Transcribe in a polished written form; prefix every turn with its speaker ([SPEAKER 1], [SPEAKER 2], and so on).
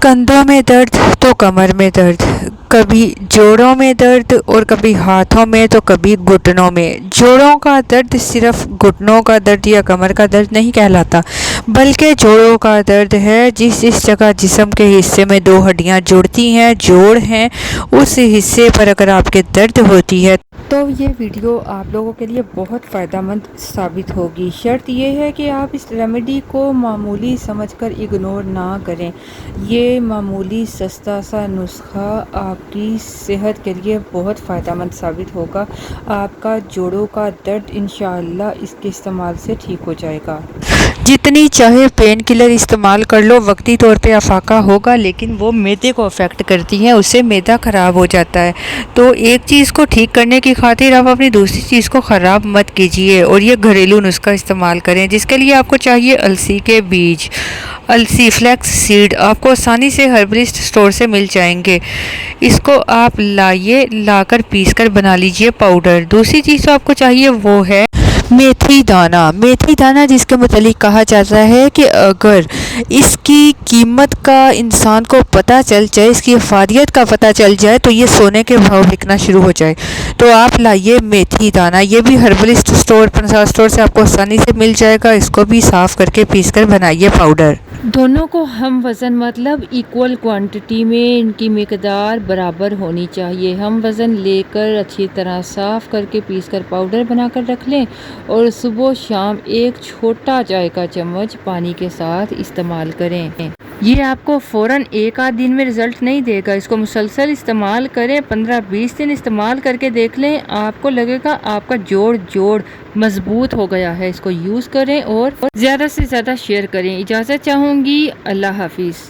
[SPEAKER 1] कंधों में दर्द तो कमर में दर्द, कभी जोड़ों में दर्द और कभी हाथों में तो कभी घुटनों में। जोड़ों का दर्द सिर्फ घुटनों का दर्द या कमर का दर्द नहीं कहलाता, बल्कि जोड़ों का दर्द है जिस जगह जिस्म के हिस्से में दो हड्डियां जुड़ती हैं, जोड़ हैं, उस हिस्से पर अगर आपके दर्द होती है तो ये वीडियो आप लोगों के लिए बहुत फ़ायदेमंद साबित होगी। शर्त यह है कि आप इस रेमेडी को मामूली समझकर इग्नोर ना करें। ये मामूली सस्ता सा नुस्खा आपकी सेहत के लिए बहुत फ़ायदेमंद साबित होगा। आपका जोड़ों का दर्द इंशाअल्लाह इसके इस्तेमाल से ठीक हो जाएगा। जितनी चाहे पेन किलर इस्तेमाल कर लो, वक्ती तौर पे अफाका होगा, लेकिन वो मैदे को अफेक्ट करती हैं, उससे मैदा ख़राब हो जाता है। तो एक चीज़ को ठीक करने की खातिर आप अपनी दूसरी चीज़ को ख़राब मत कीजिए और ये घरेलू नुस्खा इस्तेमाल करें, जिसके लिए आपको चाहिए अलसी के बीज। अलसी फ्लैक्स सीड आपको आसानी से हर्बलिस्ट स्टोर से मिल जाएंगे। इसको आप लाकर पीस कर बना लीजिए पाउडर। दूसरी चीज़ तो आपको चाहिए वो है मेथी दाना। मेथी दाना जिसके मुतालिक कहा जाता है कि अगर इसकी कीमत का इंसान को पता चल जाए, इसकी अफादियत का पता चल जाए, तो ये सोने के भाव बिकना शुरू हो जाए। तो आप लाइए मेथी दाना, ये भी हर्बलिस्ट स्टोर पंसार स्टोर से आपको आसानी से मिल जाएगा। इसको भी साफ़ करके पीस कर बनाइए पाउडर।
[SPEAKER 2] दोनों को हम वज़न मतलब इक्वल क्वांटिटी में इनकी मिकदार बराबर होनी चाहिए। हम वज़न लेकर अच्छी तरह साफ़ करके पीस कर पाउडर बनाकर रख लें और सुबह शाम एक छोटा चाय का चम्मच पानी के साथ इस्तेमाल करें। ये आपको फ़ौरन एक आध दिन में रिज़ल्ट नहीं देगा। इसको मुसलसल इस्तेमाल करें, 15-20 दिन इस्तेमाल करके देख लें, आपको लगेगा आपका जोड़ मज़बूत हो गया है। इसको यूज़ करें और ज़्यादा से ज़्यादा शेयर करें। इजाज़त चाहूँगी। अल्लाह हाफिज़।